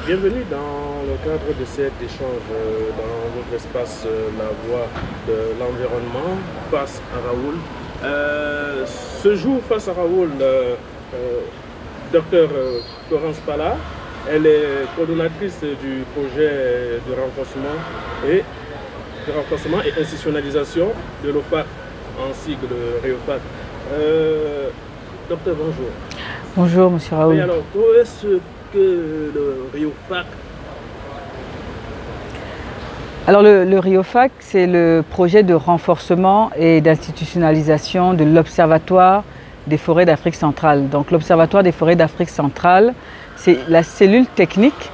Bienvenue dans le cadre de cet échange dans votre espace La Voix de l'environnement face à Raoul. Ce jour face à Raoul, Dr Florence Pala, elle est coordonnatrice du projet de renforcement et institutionnalisation de l'OFAC, en sigle RIOFAC. Docteur, bonjour. Bonjour, monsieur Raoul. Mais alors, qu'est-ce que le RIOFAC? Alors, le RIOFAC, c'est le projet de renforcement et d'institutionnalisation de l'Observatoire des forêts d'Afrique centrale. Donc, l'Observatoire des forêts d'Afrique centrale, c'est la cellule technique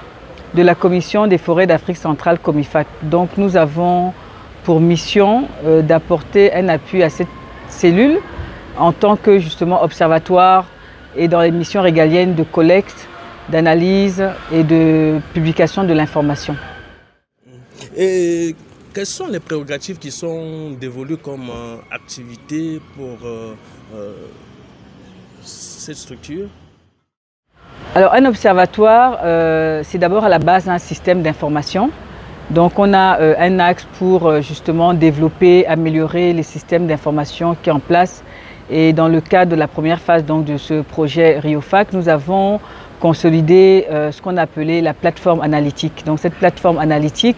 de la Commission des forêts d'Afrique centrale, COMIFAC. Donc, nous avons pour mission d'apporter un appui à cette cellule en tant que, justement, observatoire et dans les missions régaliennes de collecte, d'analyse et de publication de l'information. Et quelles sont les prérogatives qui sont dévolues comme activité pour cette structure? Alors, un observatoire, c'est d'abord à la base un système d'information. Donc, on a un axe pour justement développer, améliorer les systèmes d'information qui sont en place. Et dans le cadre de la première phase donc, de ce projet RIOFAC, nous avons consolidé ce qu'on appelait la plateforme analytique. Donc, cette plateforme analytique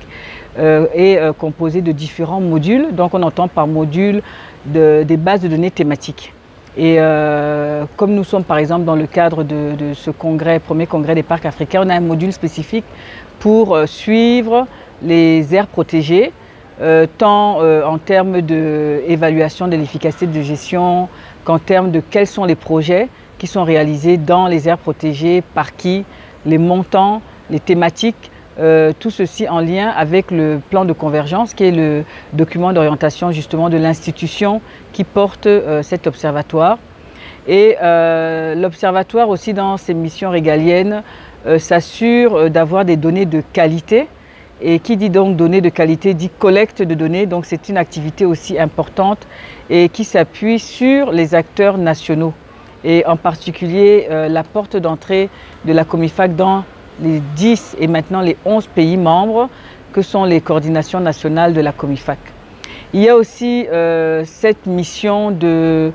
est composée de différents modules. Donc, on entend par module des bases de données thématiques. Et comme nous sommes par exemple dans le cadre de ce premier congrès des parcs africains, on a un module spécifique pour suivre les aires protégées, tant en termes d'évaluation de l'efficacité de gestion qu'en termes de quels sont les projets qui sont réalisés dans les aires protégées, par qui, les montants, les thématiques, tout ceci en lien avec le plan de convergence qui est le document d'orientation justement de l'institution qui porte cet observatoire. Et l'observatoire aussi dans ses missions régaliennes s'assure d'avoir des données de qualité. Et qui dit donc données de qualité dit collecte de données, donc c'est une activité aussi importante et qui s'appuie sur les acteurs nationaux et en particulier la porte d'entrée de la COMIFAC dans les 10 et maintenant les 11 pays membres que sont les coordinations nationales de la COMIFAC. Il y a aussi cette mission de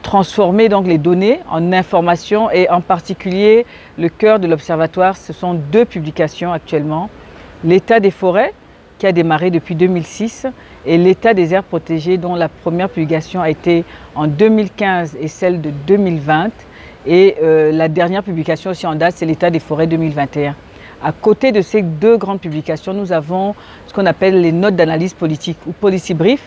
transformer donc les données en informations et en particulier le cœur de l'observatoire, ce sont 2 publications actuellement. L'état des forêts, qui a démarré depuis 2006, et l'état des aires protégées, dont la première publication a été en 2015 et celle de 2020. Et la dernière publication aussi en date, c'est l'état des forêts 2021. À côté de ces 2 grandes publications, nous avons ce qu'on appelle les notes d'analyse politique ou policy brief,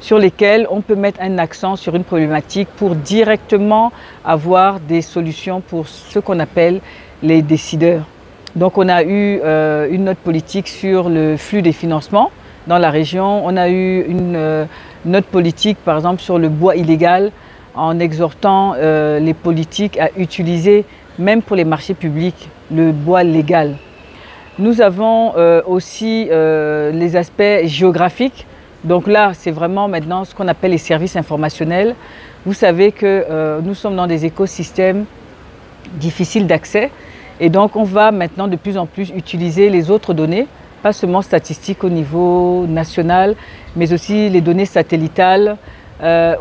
sur lesquelles on peut mettre un accent sur une problématique pour directement avoir des solutions pour ce qu'on appelle les décideurs. Donc on a eu une note politique sur le flux des financements dans la région. On a eu une note politique par exemple sur le bois illégal en exhortant les politiques à utiliser, même pour les marchés publics, le bois légal. Nous avons aussi les aspects géographiques. Donc là, c'est vraiment maintenant ce qu'on appelle les services informationnels. Vous savez que nous sommes dans des écosystèmes difficiles d'accès. Et donc, on va maintenant de plus en plus utiliser les autres données, pas seulement statistiques au niveau national, mais aussi les données satellitales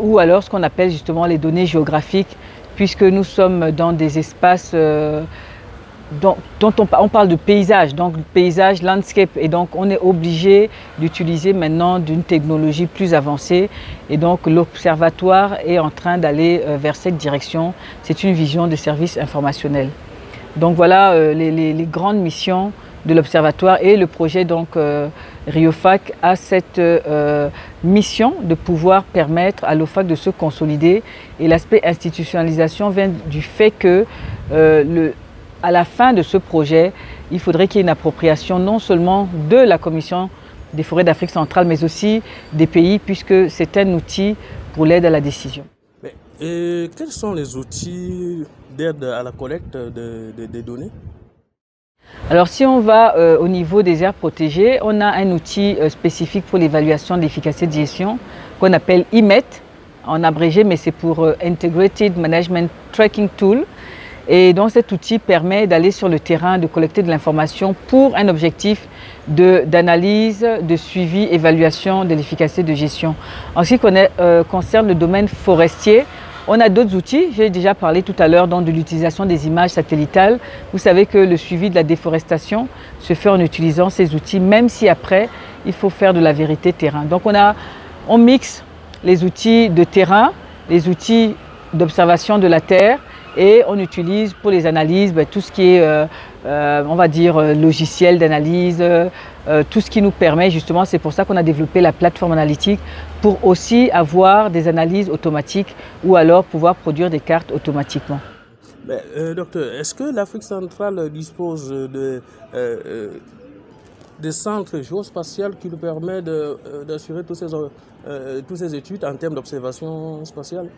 ou alors ce qu'on appelle justement les données géographiques, puisque nous sommes dans des espaces dont on parle de paysage, donc paysage, landscape, et donc on est obligé d'utiliser maintenant d'une technologie plus avancée. Et donc l'observatoire est en train d'aller vers cette direction. C'est une vision de service informationnel. Donc voilà les grandes missions de l'Observatoire et le projet donc RIOFAC a cette mission de pouvoir permettre à l'OFAC de se consolider. Et l'aspect institutionnalisation vient du fait que à la fin de ce projet, il faudrait qu'il y ait une appropriation non seulement de la Commission des forêts d'Afrique centrale, mais aussi des pays, puisque c'est un outil pour l'aide à la décision. Et quels sont les outils d'aide à la collecte des données? Alors si on va au niveau des aires protégées, on a un outil spécifique pour l'évaluation de l'efficacité de gestion qu'on appelle IMET en abrégé, mais c'est pour Integrated Management Tracking Tool. Et donc cet outil permet d'aller sur le terrain, de collecter de l'information pour un objectif d'analyse, de suivi, évaluation de l'efficacité de gestion. En ce qui concerne le domaine forestier, on a d'autres outils. J'ai déjà parlé tout à l'heure de l'utilisation des images satellitales. Vous savez que le suivi de la déforestation se fait en utilisant ces outils, même si après, il faut faire de la vérité terrain. Donc on mixe les outils de terrain, les outils d'observation de la terre, et on utilise pour les analyses tout ce qui est, on va dire, logiciel d'analyse, tout ce qui nous permet justement, c'est pour ça qu'on a développé la plateforme analytique, pour aussi avoir des analyses automatiques ou alors pouvoir produire des cartes automatiquement. Docteur, est-ce que l'Afrique centrale dispose de centres géospatials qui nous permettent d'assurer toutes ces études en termes d'observation spatiale?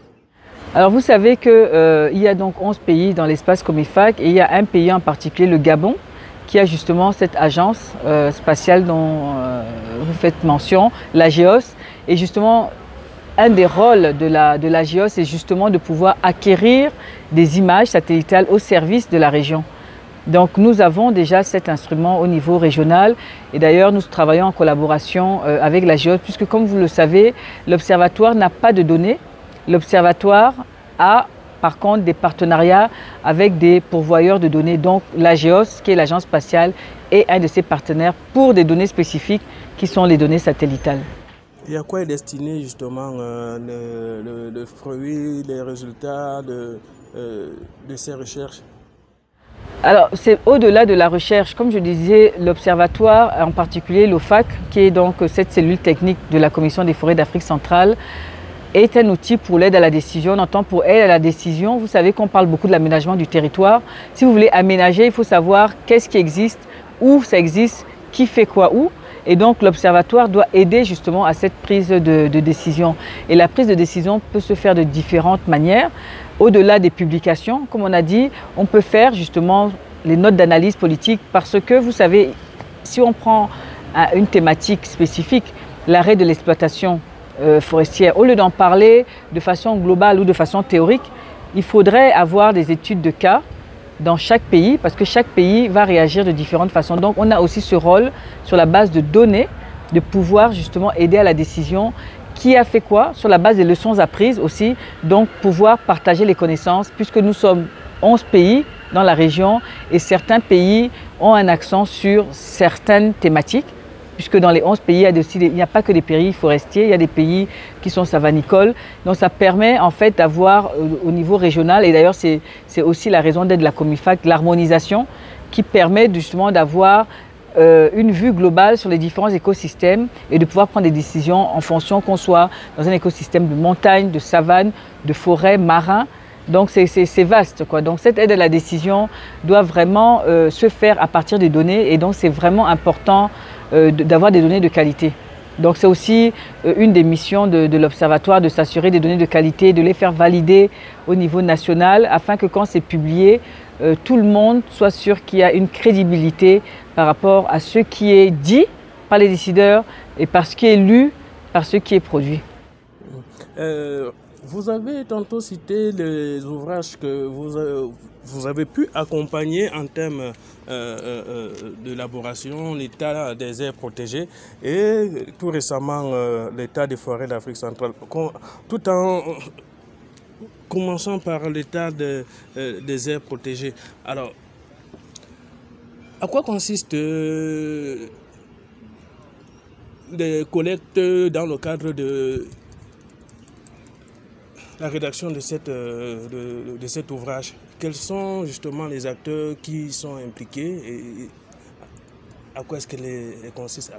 Alors vous savez qu'il y a donc 11 pays dans l'espace Comifac et il y a un pays en particulier, le Gabon, qui a justement cette agence spatiale dont vous faites mention, l'AGEOS. Et justement, un des rôles de l'AGEOS, c'est justement de pouvoir acquérir des images satellitales au service de la région. Donc nous avons déjà cet instrument au niveau régional et d'ailleurs nous travaillons en collaboration avec l'AGEOS puisque comme vous le savez, l'Observatoire n'a pas de données. L'Observatoire a par contre des partenariats avec des pourvoyeurs de données. Donc l'AGEOS, qui est l'agence spatiale, est un de ses partenaires pour des données spécifiques qui sont les données satellitales. Et à quoi est destiné justement le fruit, les résultats de ces recherches? Alors c'est au-delà de la recherche. Comme je disais, l'Observatoire, en particulier l'OFAC, qui est donc cette cellule technique de la Commission des forêts d'Afrique centrale, est un outil pour l'aide à la décision. On entend pour aide à la décision, vous savez qu'on parle beaucoup de l'aménagement du territoire. Si vous voulez aménager, il faut savoir qu'est-ce qui existe, où ça existe, qui fait quoi où. Et donc l'Observatoire doit aider justement à cette prise de décision. Et la prise de décision peut se faire de différentes manières. Au-delà des publications, comme on a dit, on peut faire justement les notes d'analyse politique parce que vous savez, si on prend une thématique spécifique, l'arrêt de l'exploitation forestière, au lieu d'en parler de façon globale ou de façon théorique, il faudrait avoir des études de cas dans chaque pays parce que chaque pays va réagir de différentes façons. Donc on a aussi ce rôle sur la base de données de pouvoir justement aider à la décision. Qui a fait quoi sur la base des leçons apprises aussi, donc pouvoir partager les connaissances puisque nous sommes 11 pays dans la région et certains pays ont un accent sur certaines thématiques. Puisque dans les 11 pays, il n'y a pas que des pays forestiers, il y a des pays qui sont savanicoles. Donc ça permet en fait d'avoir au niveau régional, et d'ailleurs c'est aussi la raison d'être de la Comifac, l'harmonisation qui permet justement d'avoir une vue globale sur les différents écosystèmes et de pouvoir prendre des décisions en fonction qu'on soit dans un écosystème de montagne, de savane, de forêt, marin. Donc c'est vaste, quoi. Donc cette aide à la décision doit vraiment se faire à partir des données et donc c'est vraiment important d'avoir des données de qualité. Donc c'est aussi une des missions de l'Observatoire de s'assurer des données de qualité, de les faire valider au niveau national afin que quand c'est publié, tout le monde soit sûr qu'il y a une crédibilité par rapport à ce qui est dit par les décideurs et par ce qui est lu, par ce qui est produit. Vous avez tantôt cité les ouvrages que vous avez pu accompagner en termes d'élaboration, l'état des aires protégées et tout récemment l'état des forêts d'Afrique centrale. Tout en commençant par l'état des aires protégées. Alors, à quoi consiste les collectes dans le cadre de la rédaction de cet ouvrage? Quels sont justement les acteurs qui sont impliqués et à quoi est-ce qu'elle consiste?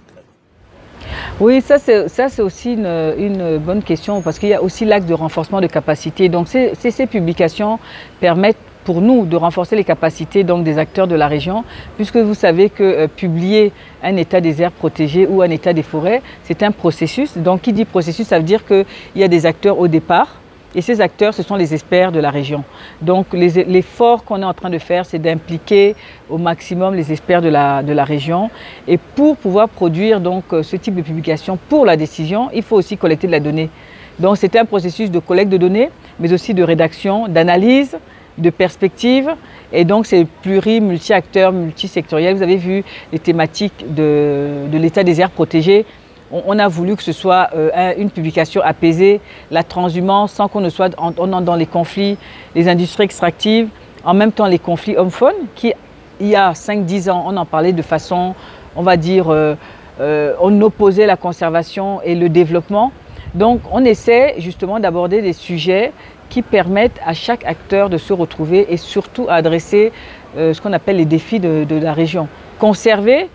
Oui, ça c'est aussi une bonne question parce qu'il y a aussi l'axe de renforcement de capacité. Donc ces publications permettent pour nous de renforcer les capacités donc, des acteurs de la région, puisque vous savez que publier un état des aires protégées ou un état des forêts, c'est un processus. Donc qui dit processus, ça veut dire qu'il y a des acteurs au départ. Et ces acteurs, ce sont les experts de la région. Donc l'effort qu'on est en train de faire, c'est d'impliquer au maximum les experts de la région. Et pour pouvoir produire donc, ce type de publication pour la décision, il faut aussi collecter de la donnée. Donc c'est un processus de collecte de données, mais aussi de rédaction, d'analyse de perspective. Et donc, c'est multi-acteurs, multisectoriel. Vous avez vu les thématiques de l'état des aires protégées. On a voulu que ce soit une publication apaisée, la transhumance, sans qu'on ne soit dans les conflits, les industries extractives, en même temps les conflits hommes-femmes, qui, il y a 5-10 ans, on en parlait de façon, on va dire, on opposait la conservation et le développement. Donc, on essaie justement d'aborder des sujets qui permettent à chaque acteur de se retrouver et surtout à adresser ce qu'on appelle les défis de la région. Conserver,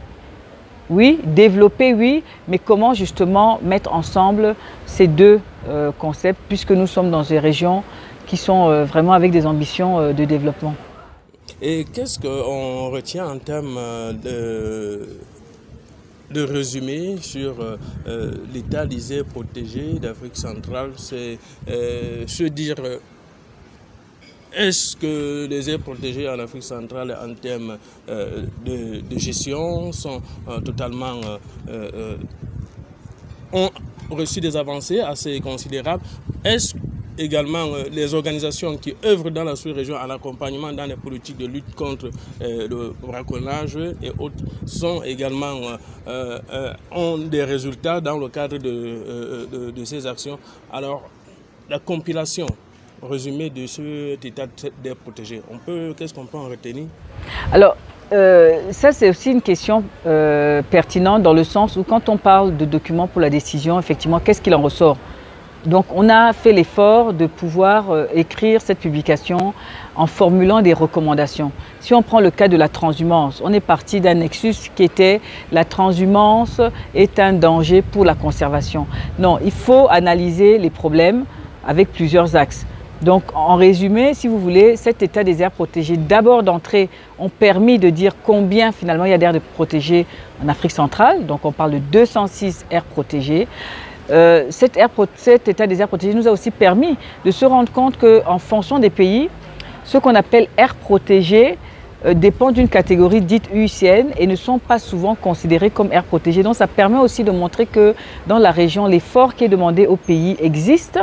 oui, développer, oui, mais comment justement mettre ensemble ces deux concepts, puisque nous sommes dans des régions qui sont vraiment avec des ambitions de développement. Et qu'est-ce qu'on retient en termes de résumé sur l'état des aires protégées d'Afrique centrale? C'est se dire, est-ce que les aires protégées en Afrique centrale en termes de gestion sont totalement ont reçu des avancées assez considérables? Est-ce également les organisations qui œuvrent dans la sous-région en accompagnement dans les politiques de lutte contre le braconnage et autres sont également ont des résultats dans le cadre de ces actions? Alors, la compilation résumé de cet état d'air protégé, qu'est-ce qu'on peut en retenir? Alors, ça c'est aussi une question pertinente dans le sens où quand on parle de documents pour la décision, effectivement, qu'est-ce qu'il en ressort? Donc on a fait l'effort de pouvoir écrire cette publication en formulant des recommandations. Si on prend le cas de la transhumance, on est parti d'un nexus qui était la transhumance est un danger pour la conservation. Non, il faut analyser les problèmes avec plusieurs axes. Donc, en résumé, si vous voulez, cet état des aires protégées, d'abord d'entrée, ont permis de dire combien finalement il y a d'aires protégées en Afrique centrale. Donc, on parle de 206 aires protégées. Cet état des aires protégées nous a aussi permis de se rendre compte qu'en fonction des pays, ce qu'on appelle aires protégées dépend d'une catégorie dite UICN et ne sont pas souvent considérées comme aires protégées. Donc, ça permet aussi de montrer que dans la région, l'effort qui est demandé aux pays existe.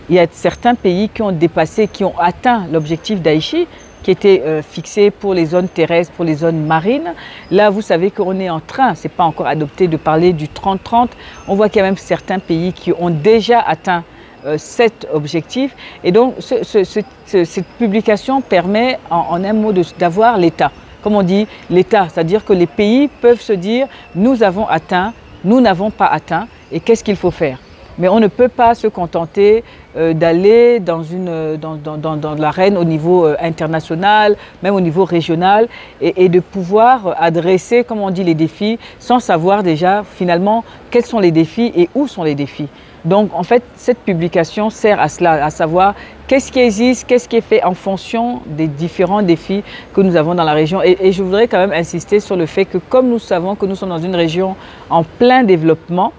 Il y a certains pays qui ont dépassé, qui ont atteint l'objectif d'Aichi, qui était fixé pour les zones terrestres, pour les zones marines. Là, vous savez qu'on est en train, ce n'est pas encore adopté, de parler du 30-30. On voit qu'il y a même certains pays qui ont déjà atteint cet objectif. Et donc, cette publication permet, en un mot, d'avoir l'État. Comme on dit, l'État, c'est-à-dire que les pays peuvent se dire, nous avons atteint, nous n'avons pas atteint, et qu'est-ce qu'il faut faire? Mais on ne peut pas se contenter d'aller dans l'arène au niveau international, même au niveau régional, et de pouvoir adresser, comme on dit, les défis, sans savoir déjà finalement quels sont les défis et où sont les défis. Donc en fait, cette publication sert à cela, à savoir qu'est-ce qui existe, qu'est-ce qui est fait en fonction des différents défis que nous avons dans la région. Et je voudrais quand même insister sur le fait que comme nous savons que nous sommes dans une région en plein développement,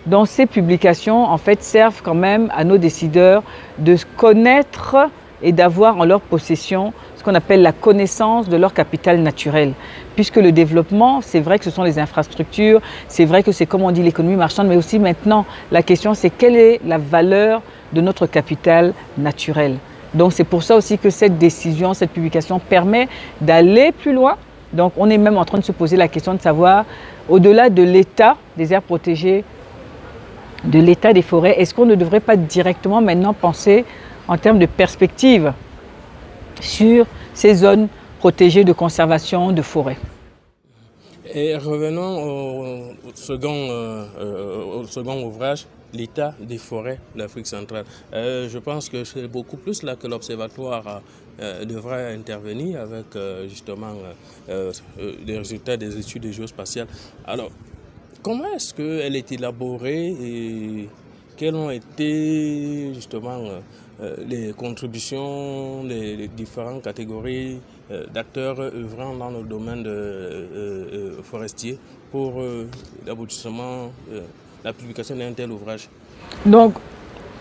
donc ces publications en fait servent quand même à nos décideurs de connaître et d'avoir en leur possession ce qu'on appelle la connaissance de leur capital naturel. Puisque le développement, c'est vrai que ce sont les infrastructures, c'est vrai que c'est comme on dit l'économie marchande, mais aussi maintenant la question c'est quelle est la valeur de notre capital naturel. Donc c'est pour ça aussi que cette décision, cette publication permet d'aller plus loin. Donc on est même en train de se poser la question de savoir, au-delà de l'état des aires protégées, de l'état des forêts, est-ce qu'on ne devrait pas directement maintenant penser en termes de perspective sur ces zones protégées de conservation de forêts? Et revenons au second ouvrage, l'état des forêts d'Afrique centrale. Je pense que c'est beaucoup plus là que l'Observatoire devrait intervenir avec justement les résultats des études géospatiales. Alors, comment est-ce qu'elle est élaborée et quelles ont été justement les contributions des différentes catégories d'acteurs œuvrant dans le domaine forestier pour l'aboutissement, la publication d'un tel ouvrage? Donc,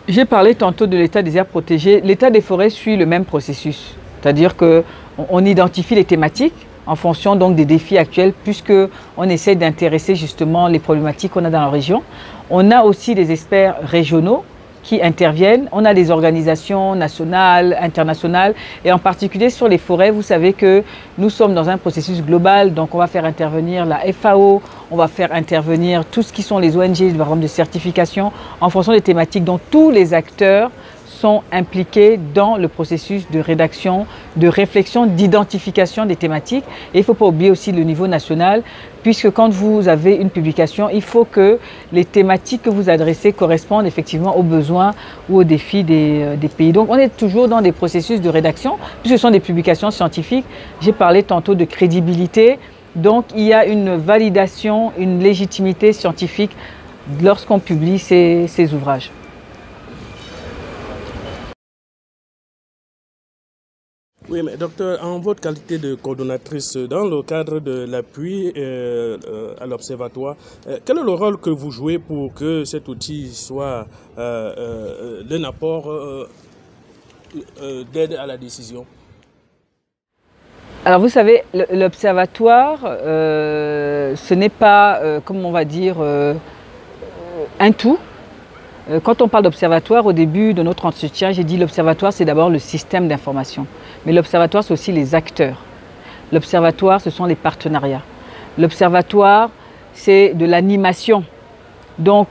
j'ai parlé tantôt de l'état des aires protégées. L'état des forêts suit le même processus, c'est-à-dire qu'on identifie les thématiques en fonction donc des défis actuels, puisqu'on essaie d'intéresser justement les problématiques qu'on a dans la région. On a aussi des experts régionaux qui interviennent. On a des organisations nationales, internationales, et en particulier sur les forêts, vous savez que nous sommes dans un processus global, donc on va faire intervenir la FAO, on va faire intervenir tout ce qui sont les ONG, par exemple de certification, en fonction des thématiques dont tous les acteurs sont impliqués dans le processus de rédaction, de réflexion, d'identification des thématiques. Et il ne faut pas oublier aussi le niveau national, puisque quand vous avez une publication, il faut que les thématiques que vous adressez correspondent effectivement aux besoins ou aux défis des pays. Donc on est toujours dans des processus de rédaction, puisque ce sont des publications scientifiques. J'ai parlé tantôt de crédibilité, donc il y a une validation, une légitimité scientifique lorsqu'on publie ces ouvrages. Oui, mais docteur, en votre qualité de coordonnatrice, dans le cadre de l'appui à l'Observatoire, quel est le rôle que vous jouez pour que cet outil soit d'un apport d'aide à la décision? Alors vous savez, l'Observatoire, ce n'est pas, comment on va dire, un tout. Quand on parle d'observatoire, au début de notre entretien, j'ai dit l'observatoire, c'est d'abord le système d'information. Mais l'observatoire, c'est aussi les acteurs. L'observatoire, ce sont les partenariats. L'observatoire, c'est de l'animation. Donc,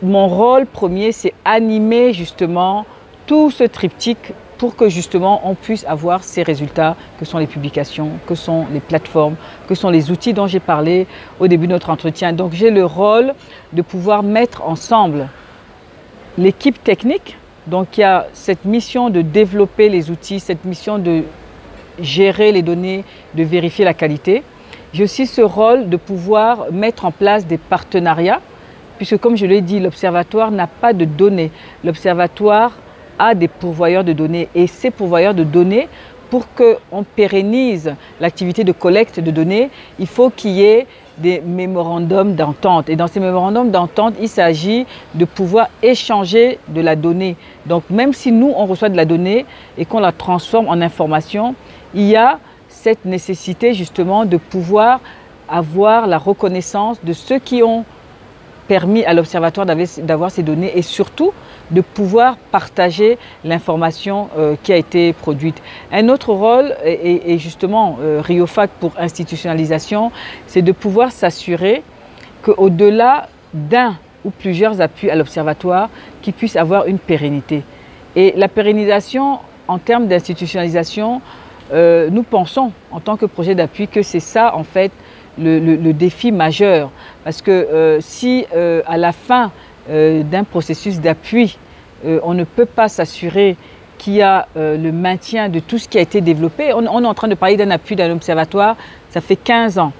mon rôle premier, c'est animer justement tout ce triptyque pour que justement on puisse avoir ces résultats que sont les publications, que sont les plateformes, que sont les outils dont j'ai parlé au début de notre entretien. Donc, j'ai le rôle de pouvoir mettre ensemble l'équipe technique, donc il y a cette mission de développer les outils, cette mission de gérer les données, de vérifier la qualité. J'ai aussi ce rôle de pouvoir mettre en place des partenariats, puisque comme je l'ai dit, l'Observatoire n'a pas de données. L'Observatoire a des pourvoyeurs de données et ces pourvoyeurs de données, pour qu'on pérennise l'activité de collecte de données, il faut qu'il y ait des mémorandums d'entente. Et dans ces mémorandums d'entente, il s'agit de pouvoir échanger de la donnée. Donc même si nous, on reçoit de la donnée et qu'on la transforme en information, il y a cette nécessité justement de pouvoir avoir la reconnaissance de ceux qui ont permis à l'Observatoire d'avoir ces données et surtout de pouvoir partager l'information qui a été produite. Un autre rôle, et justement RIOFAC pour institutionnalisation, c'est de pouvoir s'assurer qu'au-delà d'un ou plusieurs appuis à l'Observatoire, qu'ils puissent avoir une pérennité. Et la pérennisation en termes d'institutionnalisation, nous pensons en tant que projet d'appui que c'est ça en fait le défi majeur. Parce que si à la fin d'un processus d'appui, on ne peut pas s'assurer qu'il y a le maintien de tout ce qui a été développé. On est en train de parler d'un appui d'un observatoire, ça fait 15 ans.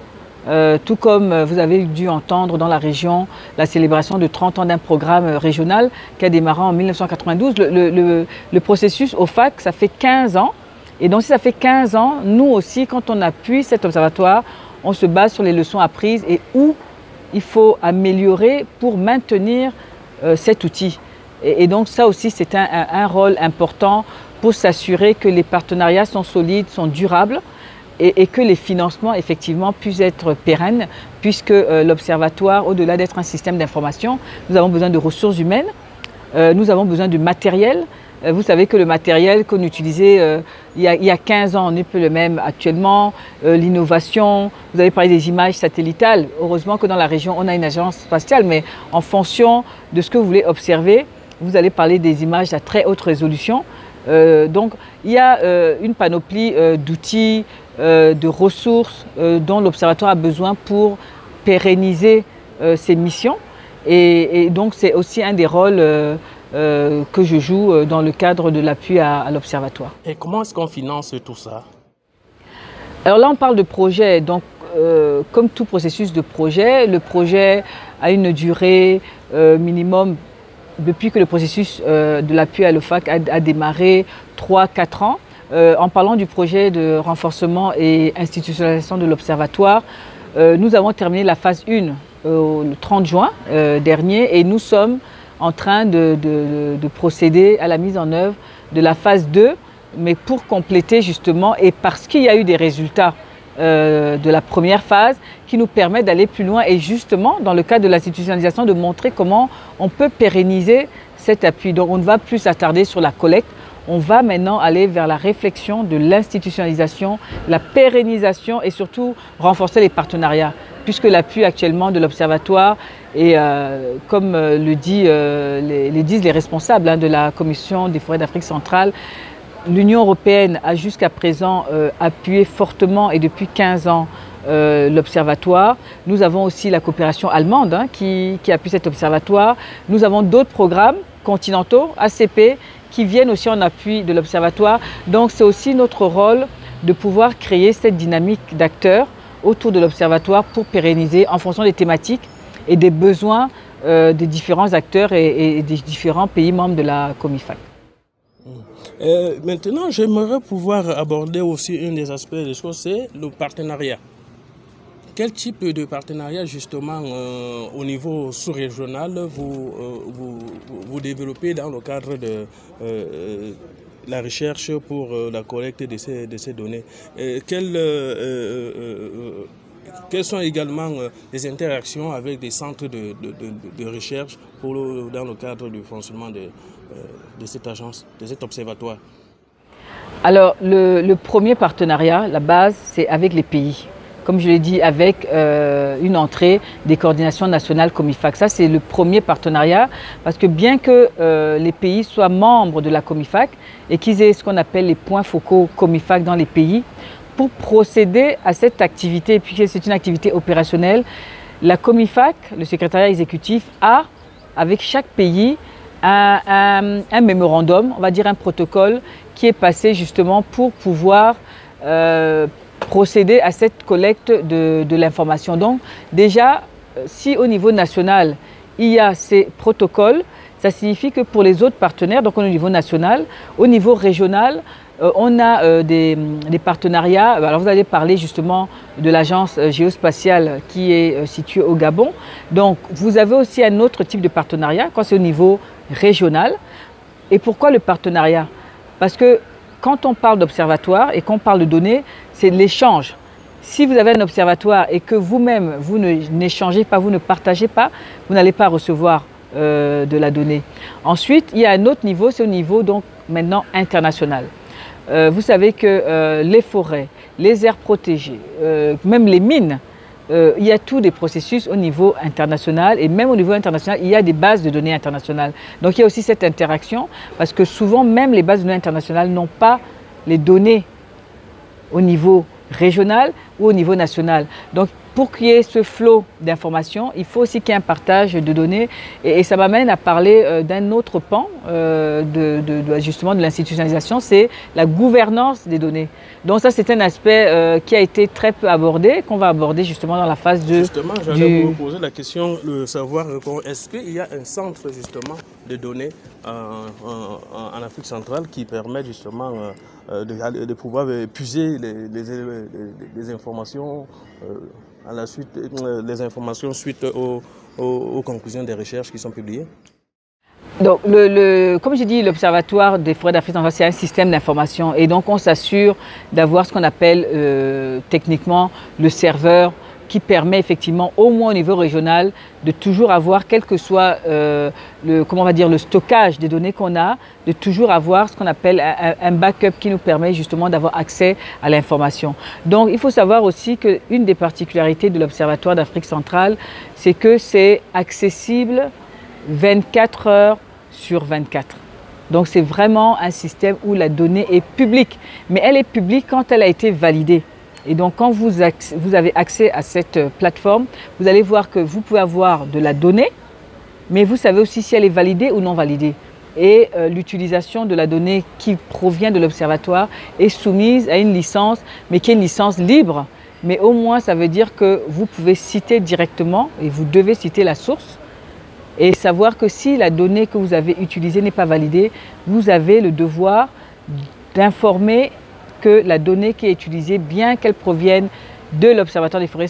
Tout comme vous avez dû entendre dans la région la célébration de 30 ans d'un programme régional qui a démarré en 1992. Le processus OFAC, ça fait 15 ans. Et donc si ça fait 15 ans, nous aussi, quand on appuie cet observatoire, on se base sur les leçons apprises et où il faut améliorer pour maintenir cet outil. Et donc ça aussi, c'est un rôle important pour s'assurer que les partenariats sont solides, sont durables et que les financements, effectivement, puissent être pérennes, puisque l'Observatoire, au-delà d'être un système d'information, nous avons besoin de ressources humaines, nous avons besoin de matériel. Vous savez que le matériel qu'on utilisait il y a 15 ans n'est plus le même actuellement. L'innovation, vous avez parlé des images satellitales. Heureusement que dans la région, on a une agence spatiale, mais en fonction de ce que vous voulez observer, vous allez parler des images à très haute résolution. Donc, il y a une panoplie d'outils, de ressources dont l'Observatoire a besoin pour pérenniser ses missions. Et donc, c'est aussi un des rôles que je joue dans le cadre de l'appui à l'Observatoire. Et comment est-ce qu'on finance tout ça? Alors là, on parle de projet. Donc, comme tout processus de projet, le projet a une durée minimum, depuis que le processus de l'appui à l'OFAC a démarré, 3-4 ans. En parlant du projet de renforcement et institutionnalisation de l'Observatoire, nous avons terminé la phase 1 le 30 juin dernier et nous sommes en train de procéder à la mise en œuvre de la phase 2, mais pour compléter justement, et parce qu'il y a eu des résultats de la première phase qui nous permettent d'aller plus loin et justement, dans le cadre de l'institutionnalisation, de montrer comment on peut pérenniser cet appui. Donc on ne va plus s'attarder sur la collecte, on va maintenant aller vers la réflexion de l'institutionnalisation, la pérennisation et surtout renforcer les partenariats. Puisque l'appui actuellement de l'Observatoire, et comme le disent les responsables de la Commission des forêts d'Afrique centrale, l'Union européenne a jusqu'à présent appuyé fortement et depuis 15 ans l'Observatoire. Nous avons aussi la coopération allemande qui appuie cet observatoire. Nous avons d'autres programmes continentaux, ACP, qui viennent aussi en appui de l'Observatoire. Donc c'est aussi notre rôle de pouvoir créer cette dynamique d'acteurs autour de l'Observatoire pour pérenniser en fonction des thématiques et des besoins des différents acteurs et des différents pays membres de la Comifac. Maintenant, j'aimerais pouvoir aborder aussi un des aspects des choses, c'est le partenariat. Quel type de partenariat justement au niveau sous-régional vous développez dans le cadre de la recherche pour la collecte de ces données? Quelles sont également les interactions avec des centres de recherche dans le cadre du fonctionnement de cette agence, de cet observatoire? Alors, le premier partenariat, la base, c'est avec les pays. Comme je l'ai dit, avec une entrée des coordinations nationales Comifac. Ça, c'est le premier partenariat, parce que bien que les pays soient membres de la Comifac et qu'ils aient ce qu'on appelle les points focaux Comifac dans les pays, pour procéder à cette activité, puisque c'est une activité opérationnelle, la Comifac, le secrétariat exécutif, a, avec chaque pays, un mémorandum, on va dire un protocole, qui est passé justement pour pouvoir procéder à cette collecte de l'information. Donc déjà, si au niveau national, il y a ces protocoles, ça signifie que pour les autres partenaires, donc au niveau national, au niveau régional, on a des partenariats. Alors vous allez parler justement de l'agence géospatiale qui est située au Gabon. Donc vous avez aussi un autre type de partenariat quand c'est au niveau régional. Et pourquoi le partenariat? Parce que quand on parle d'observatoire et qu'on parle de données, c'est l'échange. Si vous avez un observatoire et que vous-même, vous n'échangez pas, vous ne partagez pas, vous n'allez pas recevoir de la donnée. Ensuite, il y a un autre niveau, c'est au niveau donc maintenant international. Vous savez que les forêts, les aires protégées, même les mines, il y a tous des processus au niveau international et même au niveau international, il y a des bases de données internationales. Donc il y a aussi cette interaction parce que souvent même les bases de données internationales n'ont pas les données au niveau régional ou au niveau national. Donc pour qu'il y ait ce flot d'informations, il faut aussi qu'il y ait un partage de données et ça m'amène à parler d'un autre pan justement de l'institutionnalisation, c'est la gouvernance des données. Donc ça c'est un aspect qui a été très peu abordé, qu'on va aborder justement dans la phase de... Justement, j'allais vous poser la question de savoir est-ce qu'il y a un centre justement de données en Afrique centrale qui permet justement de pouvoir puiser les informations à la suite, les informations suite aux conclusions des recherches qui sont publiées? Donc, comme j'ai dit, l'Observatoire des forêts d'Afrique centrale, c'est un système d'information. Et donc, on s'assure d'avoir ce qu'on appelle techniquement le serveur qui permet effectivement, au moins au niveau régional, de toujours avoir, quel que soit le stockage des données qu'on a, de toujours avoir ce qu'on appelle un backup qui nous permet justement d'avoir accès à l'information. Donc il faut savoir aussi qu'une des particularités de l'Observatoire d'Afrique centrale, c'est que c'est accessible 24 heures sur 24. Donc c'est vraiment un système où la donnée est publique, mais elle est publique quand elle a été validée. Et donc, quand vous avez accès à cette plateforme, vous allez voir que vous pouvez avoir de la donnée, mais vous savez aussi si elle est validée ou non validée. Et l'utilisation de la donnée qui provient de l'Observatoire est soumise à une licence, mais qui est une licence libre. Mais au moins, ça veut dire que vous pouvez citer directement, et vous devez citer la source, et savoir que si la donnée que vous avez utilisée n'est pas validée, vous avez le devoir d'informer que la donnée qui est utilisée, bien qu'elle provienne de l'Observatoire des forêts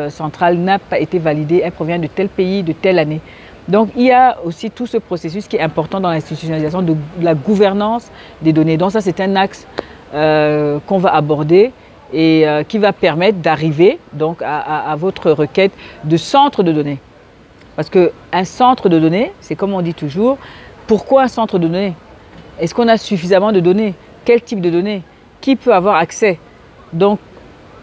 centrales, n'a pas été validée, elle provient de tel pays, de telle année. Donc il y a aussi tout ce processus qui est important dans l'institutionnalisation de la gouvernance des données. Donc ça c'est un axe qu'on va aborder et qui va permettre d'arriver donc à votre requête de centre de données. Parce qu'un centre de données, c'est comme on dit toujours, Pourquoi un centre de données? Est-ce qu'on a suffisamment de données? Quel type de données? Qui peut avoir accès? Donc,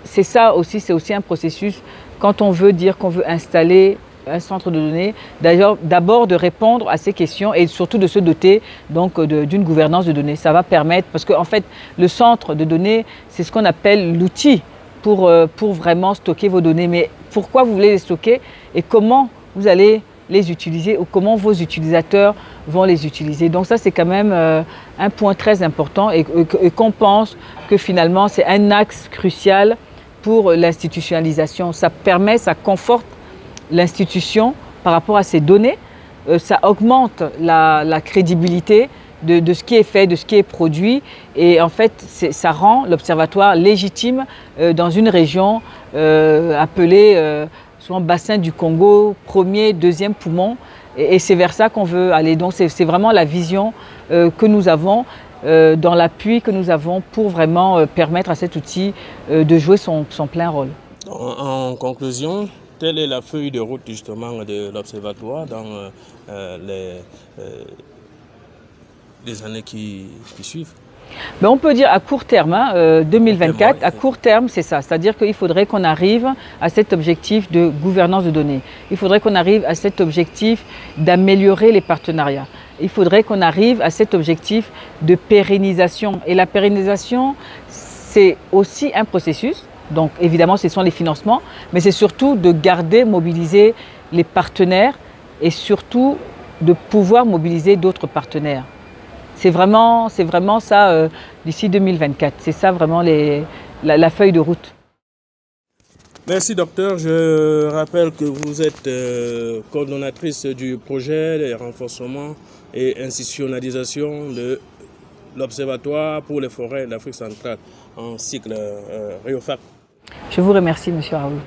c'est ça aussi, c'est aussi un processus quand on veut dire qu'on veut installer un centre de données, d'ailleurs d'abord de répondre à ces questions et surtout de se doter donc d'une gouvernance de données. Ça va permettre, parce qu'en fait le centre de données, c'est ce qu'on appelle l'outil pour vraiment stocker vos données. Mais pourquoi vous voulez les stocker et comment vous allez les utiliser ou comment vos utilisateurs vont les utiliser. Donc ça c'est quand même un point très important et qu'on pense que finalement c'est un axe crucial pour l'institutionnalisation. Ça permet, ça conforte l'institution par rapport à ces données, ça augmente la crédibilité de ce qui est fait, de ce qui est produit et en fait ça rend l'observatoire légitime dans une région appelée souvent bassin du Congo, premier, deuxième poumon et c'est vers ça qu'on veut aller. Donc c'est vraiment la vision que nous avons dans l'appui que nous avons pour vraiment permettre à cet outil de jouer son plein rôle. En conclusion, quelle est la feuille de route justement de l'Observatoire dans les années qui suivent? Mais on peut dire à court terme, 2024, à court terme c'est ça, c'est-à-dire qu'il faudrait qu'on arrive à cet objectif de gouvernance de données. Il faudrait qu'on arrive à cet objectif d'améliorer les partenariats. Il faudrait qu'on arrive à cet objectif de pérennisation. Et la pérennisation, c'est aussi un processus. Donc évidemment, ce sont les financements, mais c'est surtout de garder, mobiliser les partenaires et surtout de pouvoir mobiliser d'autres partenaires. C'est vraiment ça d'ici 2024. C'est ça vraiment la feuille de route. Merci docteur. Je rappelle que vous êtes coordonnatrice du projet de renforcement et institutionnalisation de l'Observatoire pour les forêts d'Afrique centrale en cycle RIOFAC. Je vous remercie, monsieur Raoul.